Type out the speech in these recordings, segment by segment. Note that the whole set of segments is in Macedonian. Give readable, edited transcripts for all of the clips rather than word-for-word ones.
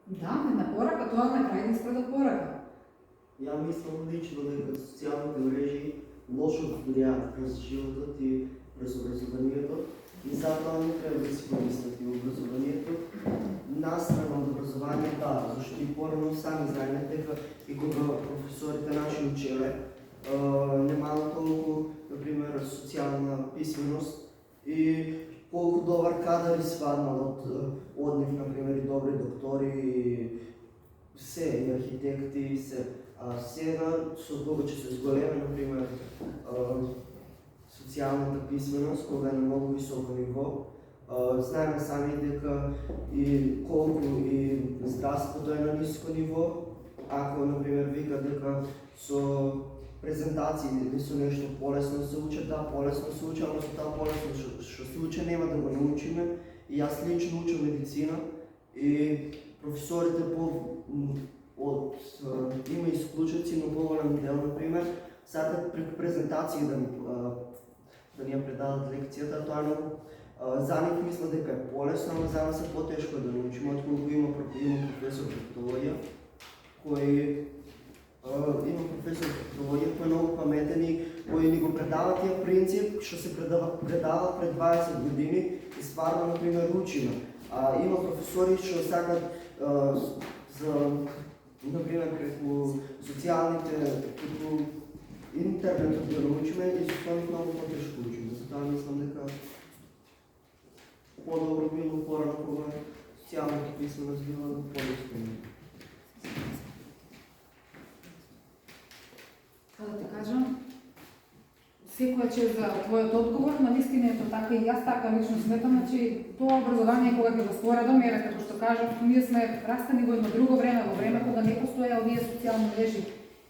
Да, една порака, тоа на крај да испрeda порака. Ја мислам лично дека социјалните мрежи лошо влијаат през животот и през образованието и затоа не треба да си помислат и образованието. Настрана од образование, да, зашто и порано сами знаеме дека и кога професорите наши учеле немало толку, например, социјална писменост и колку добар кадар испаднал од нив, например, и добри доктори, и се, и архитекти, и се. А сега, со повеќе се зголема, например, социјалната писменост, кога е на многу високо ниво. Знаеме сами дека и колку и здравството е на ниско ниво. Ако, например, вика дека со презентации или со нешто полесно се учат, да, полесно се учат, ама со таа полесно што се учи нема да го научиме. И јас лично учам медицина и професорите има исклучоци, но по-голем дел, например, сакат преку презентации да ни ја предадат лекцијата, тоа е многу за нив мисля дека е полесно, ама за нас е потешко да научиме, отколку има професор по фактологија, кој кој е многу паметен и кој ни го предава тие принцип што се предава пред 20 години и стварно, например, учиме. Има професори што сакат например, преку социјалните, преку интернетот да научиме и со тоа многу потешко учиме. Затоа мислам дека по-добро било порано кога социјалната писменост била по-достапна. Да ти кажам, секоја че за твојот одговор, на вистина е тоа така и јас така лично сметам, значи тоа образование кога ќе го споредам, е како што кажав, ние сме растани во едно друго време, во време кога не постоја овие социјални мрежи.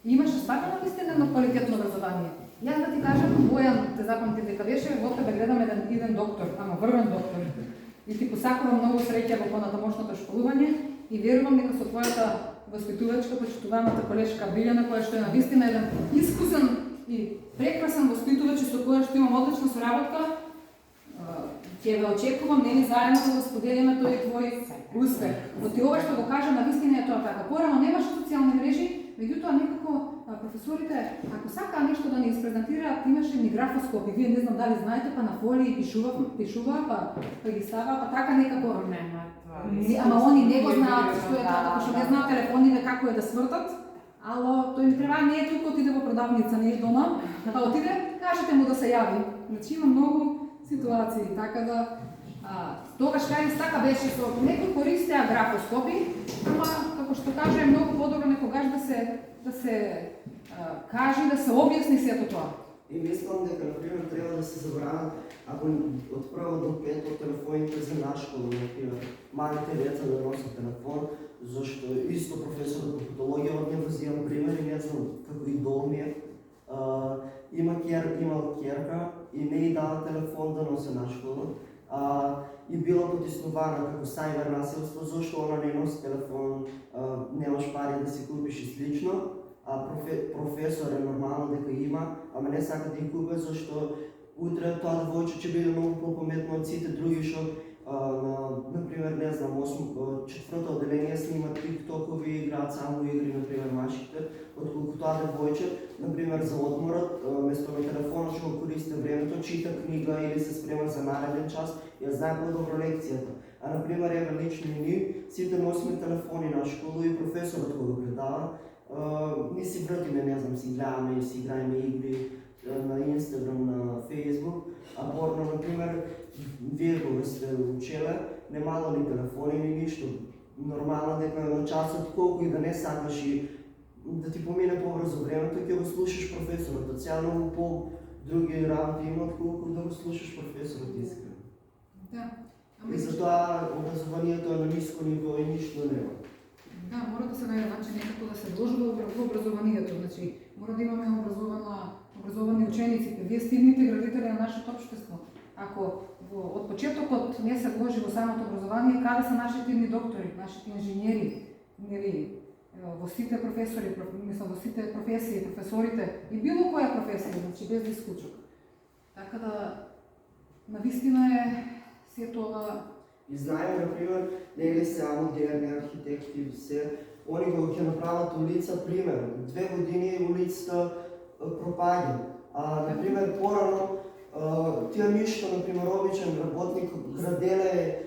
И имаше стварно навистина едно квалитетно образование. Јас да ти кажам, Бојан, те запамти дека беше, во тебе гледам еден доктор, ама врвен доктор. И ти посакувам многу среќа во понатамошното школување и верувам дека со твојата воспитувачка, почитуваната колешка Билјана, која што е навистина еден искусен и прекрасен воспитувач и со која што имам одлична соработка, ќе ве очекувам нели заедно да споделиме тој твој успех. Но ти ова што го кажа навистина е тоа така. Порано немаше социјални мрежи, меѓутоа некако професорите, ако сакаа нешто да ни испрезентираат, имаше ни графоскопи. Вие не знам дали знаете, па на фолии пишуваа, па ги ставаа, па така некако. Ама они не го знаат што е тоа, што не знаат телефоните како е да свртат. Ало, тој ми треба не е тука, отиде во продавница, не е дома, па отиде, кажете му да се јави. Значи има многу ситуации, така да тогаш кај така беше со некои користеа графоскопи, ама како што кажа е многу подобро некогаш да се каже, да се објасни сето тоа. И мислам дека, например, треба да се забранат, ако од прво до пето телефоните за наш школа, например, малите деца да носат телефон, зашто исто професорот по патологија од него взимам пример и не знам како идол ми е. Имал ќерка и не и дава телефон да носи на школа. И била потиснувана како сајбер насилство, зашто она не носи телефон, немаш пари да си купиш и слично. Професор е нормално дека има, ама не сака да ги купе, зашто утре тоа девојче ќе биде многу попаметно од сите други што например, не знам, четврто одделение снимат тиктокови, играат само игри, например, машките, отколку тоа девојче, например, за одморот, место на телефонот што го користи времето, чита книга или се спрема за нареден час, ја знае по-добро лекцијата. Например, еве лично и ние, сите носиме телефони на школа и професорот кога го предава, ние си вртиме, не знам, си гледаме и си играеме игри на Инстаграм, на Фейсбук, порно, например, вие кога сте учеле, немало ни телефони, ни ништо. Нормално дека на часот, колку и да не сакаш и да ти помине побрзо времето, ќе го слушаш професорот. Цяло по-други работи има, отколку да го слушаш професорот искрено. Да. И затоа образованието е на ниско ниво и ништо нема. Да, мора да се најде начин некако да се вложи во образованието, значи мора да имаме образовани учениците. Вие сте идните градители на нашето општество. Ако од почетокот не се вложи во самото образование, каде се нашите идни доктори, нашите инженери, нели, во сите професори, мислам во сите професии, професорите и било која професија, значи без исклучок. Така да навистина е се тоа И знаем, например, нели сега модерни архитекти, все, они го ќе направат улица, пример, 2 години улицата пропаѓа. Например, порано, тия ништо, например, обичен работник граделе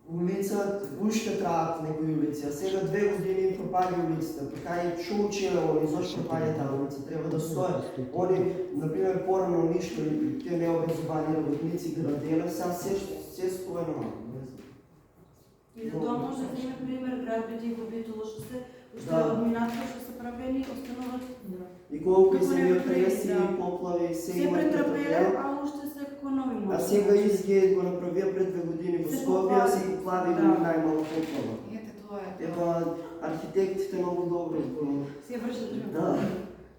улица, уште траат некои улици, а сега 2 години пропаѓа улицата. Така и што учеле они, зашто пропаѓа таа улица, треба да стоят. Они, например, порано ништо, тие необразовани работници граделе, сега се споено. И за тоа може да има пример градбите и побитово што се уште Да. од минатото што се правени остануваат. И колку Како се не репресии, да. поплави, се Се има претрпеле, претрпело. а уште се како нови може. А сега изгед го направија пред 2 години во Се Скопје, а се поплави. поплави Да. најмало поплава. Ете, тоа е. Ева, архитектите многу добри. Се вршат Да. работа.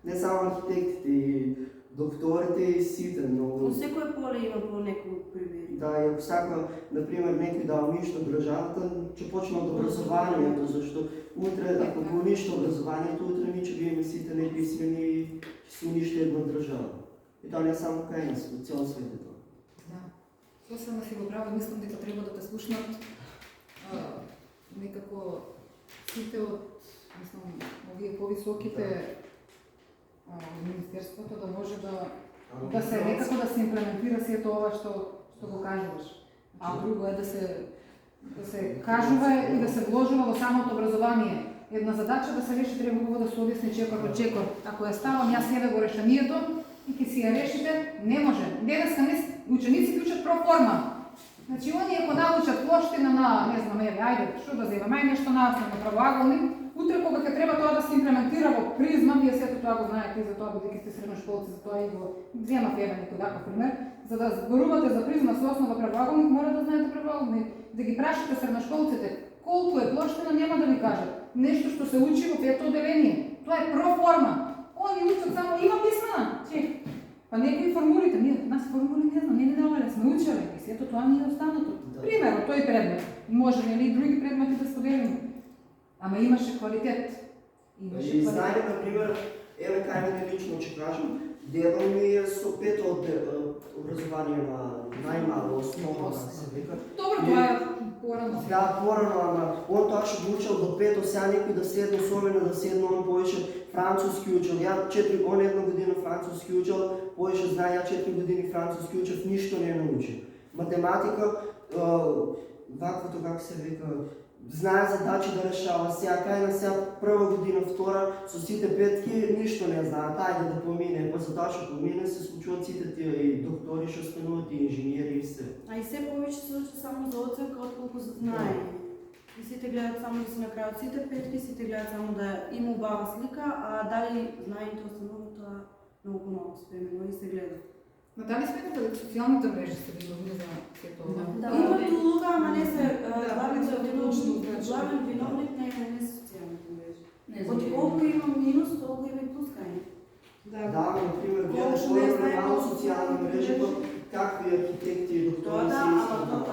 Не само архитектите, и докторите и сите Во многу. секој поле има по некој примери. Да, и ако сака, например, некој да уништа државата, ќе почне од образованието, зашто утре, ако го уништа образованието, утре ми ќе биеме сите неписмени и ќе се уништи една држава. И тоа не само кај нас, во цел свет е тоа. Да. Сосема си го право, мислам дека треба да те слушнат некако сите од, мислам, овие повисоките од Министерството да може да се некако да се имплементира сето ова што го кажуваш. А друго е да се кажува и да се вложува во самото образование. Една задача да се реши треба да се објасни чекор по чекор. Ако ја ставам јас себе го решението и ќе си ја решите, не може. Денеска учениците учат проформа. Значи, они ако научат плоштина на, не знам, ајде, што да земаме, нешто наосно на правоаголник, утре кога ќе треба тоа да се имплементира во призма, вие сето тоа го знаете и за тоа бидејќи сте средношколци, за тоа и го земав еден некој таков пример. За да зборувате за призма со основа правоаголник, мора да знаете правоаголник. Да ги прашате средношколците колку е плоштина, нема да ви кажат. Нешто што се учи во пето одделение. Тоа е проформа. Они учат само има писмена. Па некои формулите, нас формули не знам, не доволе, сме учеле и сето тоа ни е останато. Да. Примерно, тој предмет. Може нели и други предмети да споделиме. Ама имаше квалитет. Имаше И квалитет. знаеме, например, еве кај мене лично ќе кажам, дедо ми е со 5 образование на најмало основа, да се вика. Добро, тоа е порано. Да, порано, ама он тоа што го учел до 5, сега некој да седне особено да седне, он повеќе француски учел. Он 1 година француски учел, повеќе знае, ја 4 години француски учев, ништо не научил. Математика, ваквото како се вика, знае задачи да решава. Сега кај на сега прва година, втора, со сите петки ништо не знаат, ајде да помине, па затоа што помине се случуваат сите тие и доктори што стануваат и инженери и се. А и се повеќе се учи само за оценка отколку за знаење. И сите гледат само да се накрајат сите петки, сите гледат само да има убава слика, а дали знаењето останува тоа многу малку спремено и се гледа. Но дали сметате дека социјалните мрежи се виновни за сето ова? Да, има улога, ама не се Да, главен не се точно, значи. главен виновник не е не социјалните мрежи. Не Од знам. колку има минус, толку има и плюс кај них. Да, например, гледаш Колку не на знае мало колку социјални мрежи, па какви архитекти и Тоа доктори да, се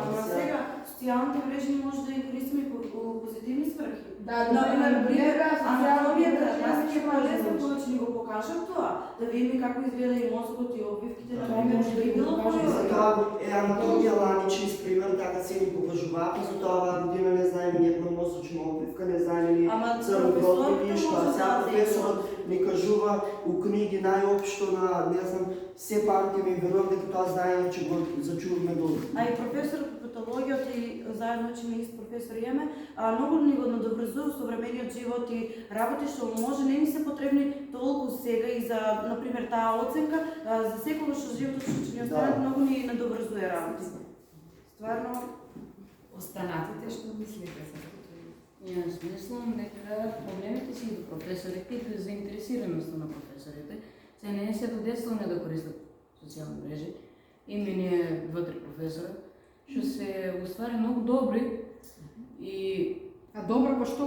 ама сега социјалните мрежи може да ги користиме и по позитивни сврхи. Да, Например, пример, анатомијата, јас ќе ќе полезно повеќе ни го покажам тоа, да видиме како изгледа и мозокот и обвивките, Да, например, може да и го било покажем. кој Затоа е анатомија ланичи, пример, така се ни покажува, па затоа оваа година не знаеме ни една мозочна обвивка, не знаеме ни Ама црнопроти, професорите ништо, може а сега да професорот ни кажува у книги најопшто на, не знам, се памтиме и верувам дека тоа знаење ќе го зачуваме до. А и професор по патологијата и заедно учиме и с професор Јеме, многу ни го надоврзува современиот живот и работи што може не ни се потребни толку сега и за, например, таа оценка, за секогаш што животот што ќе ни остане, Да. многу ни надоврзува работи. Стварно, Останатите што мислите за тоа? Јас мислам дека проблемите си до професорите и до заинтересираноста на професорите се не е се до детство не да користат социјални мрежи. Има ние 2-3 професора што се уствари многу добри и А добро, па што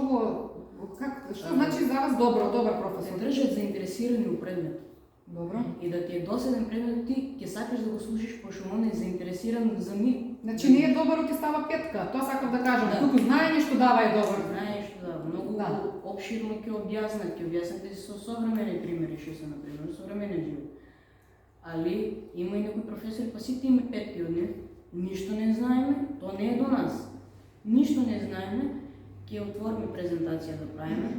што значи за вас добро се професор? држат заинтересирани у предмет. Добро. И да ти е доседен предмет, ти ќе сакаш да го слушаш, пошто он е заинтересиран за нив. Значи не е добро ти става петка, тоа сакам да кажам. Да. Туку знаење што дава е добро. Знаеш, да, многу Да. обширно ќе објаснат со современи примери што се например современиот живот. Али има и некои професори, па сите има петки од нив, ништо не знаеме, тоа не е до нас. ништо не знаеме, ќе отвориме презентација да правиме.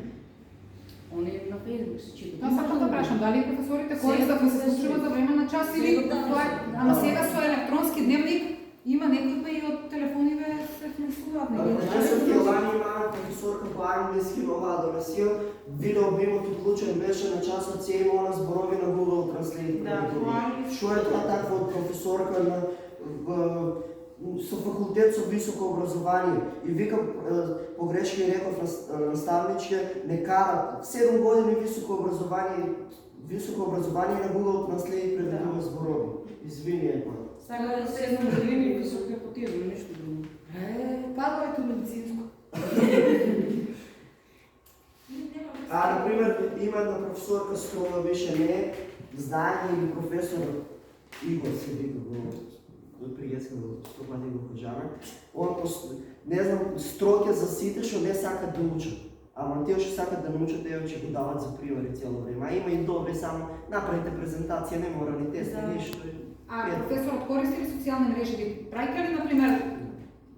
Они на Facebook се читат. Тоа сакам да прашам, дали професорите Сега користат да се професори. случува за време на час или Сега тоа е, професори. ама сега со електронски дневник има некои па и од телефониве се внесуваат, нели? Професор Келани има професорка по англиски нова донесил, видеобимот уклучен беше на часот се има она зборови на Google Translate. Да, по англиски. Што е тоа таква од професорка на со факултет со високо образование и вика погрешки реков наставничке не карат 7 години високо образование на Google Translate преведува зборови. Извини е тоа. Сега да се години висок непотизм, ништо друго. Падоето медицинско. Например, има една професорка скромна беше не знаење или професор Игор се вика го пријеска го стопати го кажаме. Он не знам, строг е за сите што не сакат да учат. Ама тие што сакат да научат, тие ќе го дават за примери цело време. А има и добри, само направите презентација, не мора ни тести ништо. А професорот користи ли социјални мрежи? Ви праќа ли, например,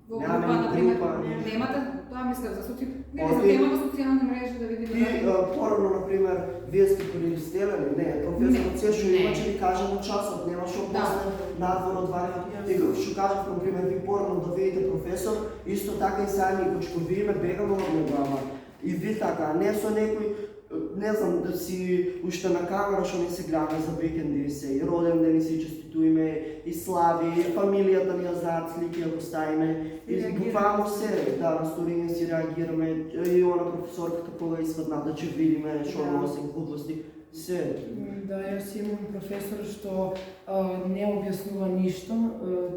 во Нямаме група, например, група, немате, тоа мислев за соци... Не О, за ти- тема во социјални мрежи да видиме. И порано, например, вие сте користелени? Не, професорот се што Не. има ќе ви каже на часот, нема што Да. после надвор од варијат. И што кажав, например, ви порано да видите професор, исто така и сами, кога видиме бегаме од него, ама и ви така, а не со некој, не знам, да си уште на камера што не се гледаме за викенди и се, и роден ден и си чеституеме, и слави, и фамилијата ни ја знаат слики ако ставиме, и буквално се, да, на сториња си реагираме, и она професорката кога извадната ќе видиме што носи глупости, се. Да, јас имам професор што не објаснува ништо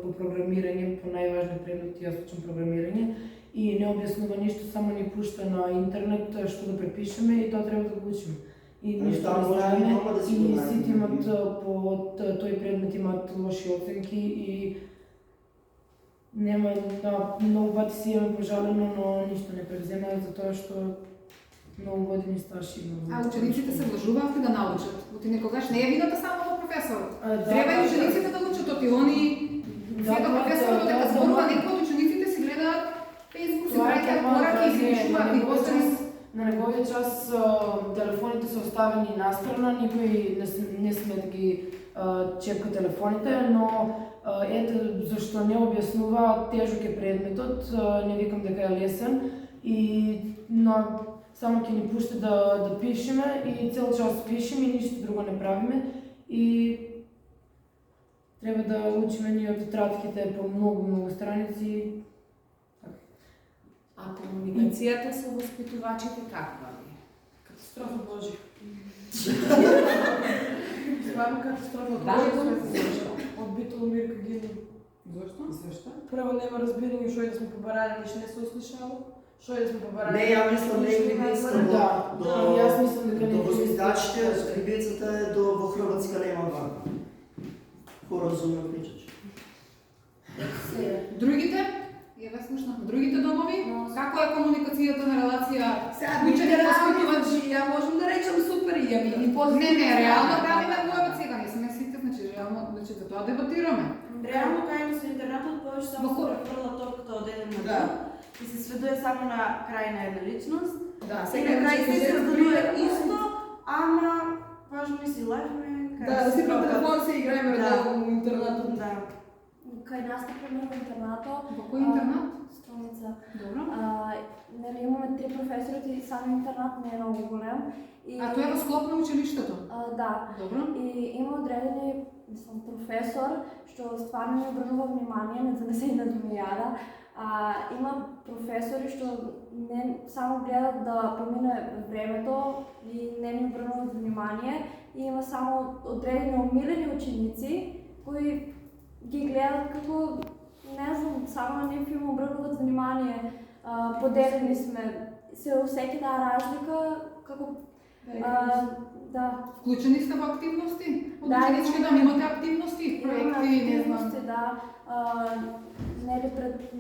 по програмирање, по најважни предмети, јас учам програмирање, и не објаснува ништо, само ни пушта на интернет што да препишеме и тоа треба да го учиме. И ништо Тоа не може и знаеме, дома да си и го најдеме. сите имат по тој предмет имат лоши оценки и нема, да, многу пати си имаме пожалено, но ништо не превземаат за тоа што многу години стаж има. А учениците се вложуваат ли да научат? Оти некогаш не е вината само во професорот. Да, Треба и да, учениците да учат, оти они Да, сега тоа е професорот тоа, дека тоа зборува, е некои од учениците си гледаат Facebook, си Тоа е праќаат тема, пораки и си пишуваат и после на неговиот час телефоните се оставени настрана, никој не сме да ги чепка телефоните, но ете зашто не објаснува, тежок е предметот, не викам дека е лесен и само ќе ни пушти да пишеме и цел час пишеме и ништо друго не правиме и треба да учиме ние од тетрадките по многу страници. А комуникацијата со воспитувачите каква е? Катастрофа Божи. Стварно катастрофа. Дали Зашто? Одбител Мирка Гини. Зошто? Зошто? Прво нема разбирање што е да сме побарали, ништо не се услушало. Што е да сме побарали? Не, ја мислам, не е кривицата Да, до... јас мислам дека не До е воспитачите, кривицата. кривицата е до во Хрватска нема вака. Поразумно причач. Другите? Ја ве слушнав. Другите домови? Како е комуникацијата на релација? Сега, Ученик, ученик, воспитувач? ја можам да речам супер, ја ми ни Не, реално правиме мојот сега, не сме сите, значи реално, значи за тоа дебатираме. Реално кај со интернетот повеќе само Во се кој? префрла топката од еден на Да. друг и се сведува само на крај на една личност. Да, И сега на крај ќе се се сведува разберува исто, ама важно ми си лајфме. Да си пред телефон се играеме Да. редовно во интернетот. Да. Кај нас, например, во интернатот, Во кој интернат? Столица, Добро. нели имаме 3 професори и сам интернат не е многу голем. И, А тоа е во склоп на училиштето? Да, Добро. и има одредени професор што стварно не обрнува внимание, не за да се и надмијада. Има професори што не само гледат да помине времето и не ни обрнуваат внимание. И има само одредени омилени ученици кои ги гледат како, не знам, само на нив им обрнуваат внимание. Поделени сме, се усети таа разлика како да. Вклучени сте во активности? Од Да, ученички дом имате активности, Имаме проекти, не знам. активности, да. Нели пред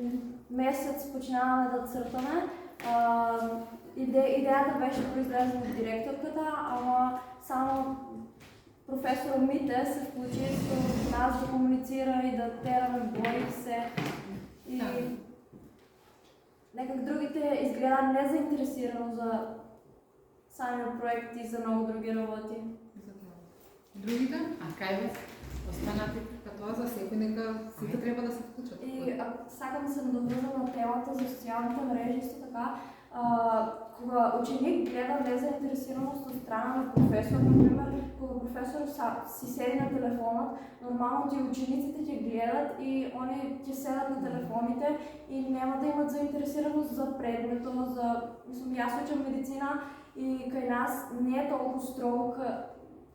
месец починаваме да цртаме. Идејата беше произлезена од директорката, ама само професор Мите се вклучи со нас да комуницира и да тераме бои се. И Да. некак другите изгледа незаинтересирано за самия проект и за много други работи. Другите, а кај вас останати тоа за секој нека сите треба да се вклучат. И сакам да се надоврзам на темата за социалните мрежи, исто така, кога ученик гледа незаинтересираност от страна на професор, например, кога професор си седи на телефона, нормално ти учениците ќе гледат и они ќе седат на телефоните и няма да имат заинтересираност за предметот, мислам, јас учам медицина и кај нас не е толку строго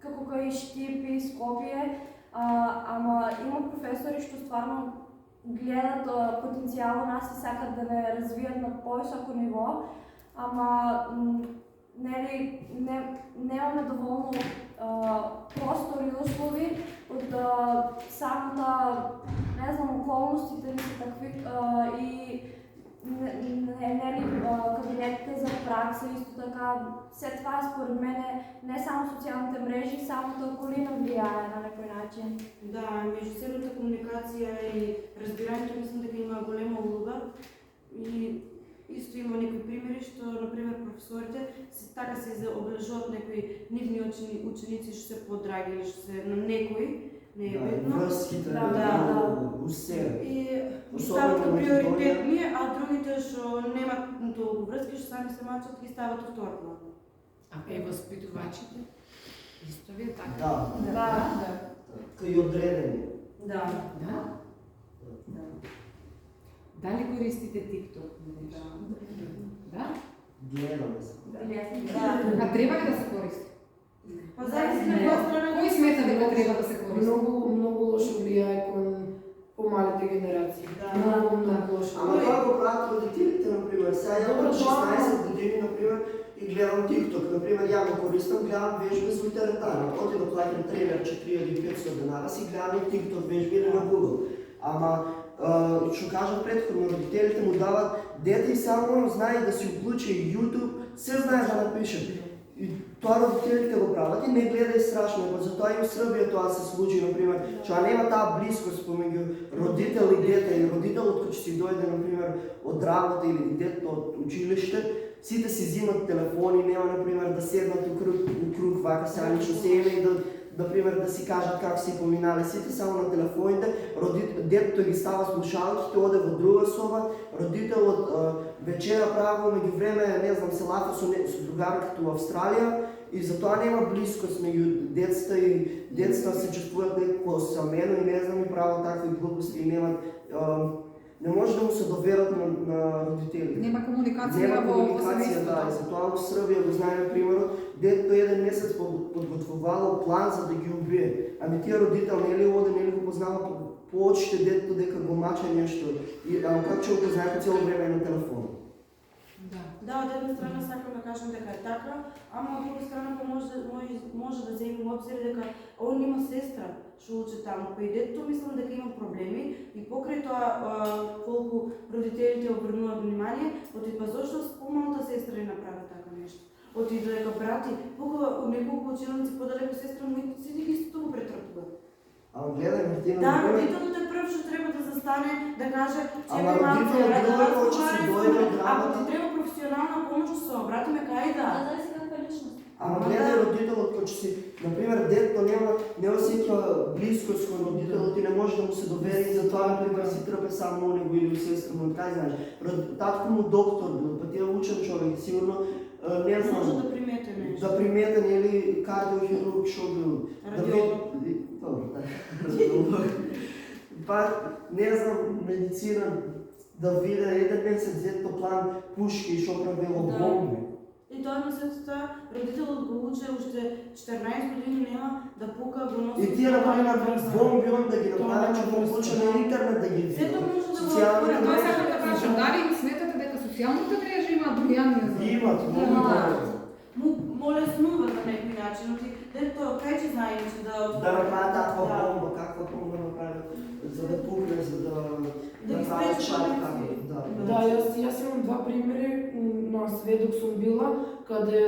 како кај Штип и Скопје, ама има професори што стварно гледат потенцијал у нас и сакат да не развијат на повисоко ниво, ама немаме доволно простор и услови од самата, не знам, околностите ни се такви и кабинетите за пракса, исто така, се това според мене не само социалните мрежи, самата околина влияе на некој начин. Да, меѓусебната комуникација и разбирањето мислам дека има голема улога и исто има некои примери што, например, професорите така се обележуваат некои нивни ученици што се подраги или што се на некои, не е битно. Врските, усе. И стават како приоритетни, а другите што немат толку врски, што сами се мачат, ги стават во втор план. А кај воспитувачите? Исто ви е така? Да. Кај одредени. Да. Да? Дали користите TikTok? Да? Гледаме се. А треба ли да се користи? Па зависи на која страна Кој смета дека треба да се користи? Много лошо влияе кон по-малите генерации. Да. Много лошо. Ама това го правят родителите, например. Сега я от 16 години, например, и гледам TikTok. Например, я го користам, гледам вежби за теретана. Оди да платим трейлер 4500 денара, си гледам TikTok вежби или на Google. Ама, што кажа предходно, родителите му дават дете и само знае да си оклучи YouTube, се знае да напише. И тоа родителите го прават и не гледа и страшно, затоа и в Србија тоа се случи, например, што нема таа близкост помеѓу родител и дете, и родителот кој ќе си дојде, например, од работа или детето од училиште, сите си взимат телефони, нема, например, да седнат у круг вака сянично семе и например, да си кажат како си поминали сите само на телефоните, детето ги става слушалките, оде во друга соба, родителот вечера право меѓу време, не знам, се лафа со другарката во Австралија и затоа нема близкост меѓу децата и децата се чувствуваат некако самено и не знам и прават такви глупости и немат не може да му се доверат на родителите. Нема комуникација Нема во комуникација, да, и затоа во Србија го знае, например, детето еден месец подготвувало план за да ги убие. Ами тие родител не ли оде, не ли го познава по очите детето дека го мача нешто. И како ќе го знае цело време на телефон? Да, од една страна сакам да кажам дека е така, ама од друга страна може да земим обзир дека он има сестра што учи таму, па и детето мислам дека има проблеми и покрај тоа колку родителите обрнуваат внимание, па зошто помалата сестра не направи така нешто? Оти дека брати, неколку ученици подалеку сестра му сите ги истото го претрпуваат. Ама гледај, Мартина, Да, родителот е прв што треба да застане, да каже, ама чекај малку, родителот друго ќе си дојде од ако работа. ти треба професионална помош, се обратиме кај да. Зависи каква личност. Ама гледај родителот кој ќе си, например, детето не осеќа близкост кон родителот и не може да му се довери и затоа, например, си трпе само него или сестра му, кај знаеш. Татко му доктор бил, па тие учен човек, сигурно не знам. Може да примете нешто. Да примете, нели, кардиохирург што бил. Радиолог. Добро, да. Радиолог. Па, не знам, медицина, да виде еден месец детето план пушки што правило бомби. И тоа на сетата, родителот го уче уште 14 години нема да пука, го носи. И тие например бомби он да ги направат, че го случа на интернет да ги види. Сето може да го Социјалните отвори. Тоа мрежи сакам да кажам, дали сметате дека социјалните мрежи имаат влијание за имат многу Му леснува на некој начин, оти дето кај ќе знае че да направат таква бомба, каква бомба направат, за да пукне, за да ги направат спречи шар, конекција. да. Да, јас имам два примери, на сведок сум била, каде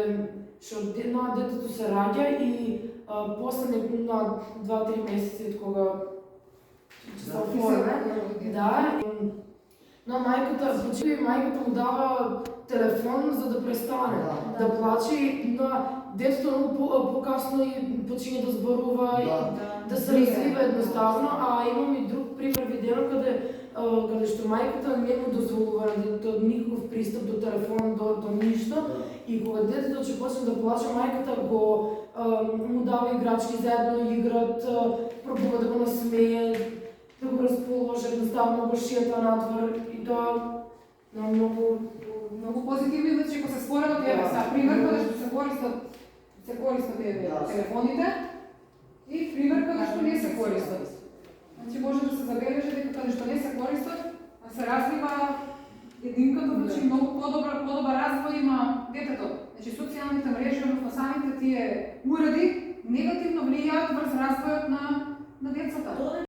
што детето се раѓа и после на 2-3 месеци од кога се оформи, да, На мајката, почти мајката му дава телефон за да престане да плаче, на детето многу покасно и почине да зборува и да се развива едноставно, а имам и друг пример видено каде што мајката не му дозволува на детето никаков пристап до телефон, до ништо, и кога детето ќе почне да плаче, мајката му дава играчки, заедно играт, пробува да го насмее, да го разположи, едноставно го шета надвор и тоа на Многу позитивни, значи ако се споредат еве са пример каде што се користат телефоните и пример каде што не се користат. Значи може да се забележи дека каде што не се користат, а се развива единката, значи многу подобар развој има детето. Значи социјалните мрежи, односно самите тие уреди негативно влијаат врз развојот на децата.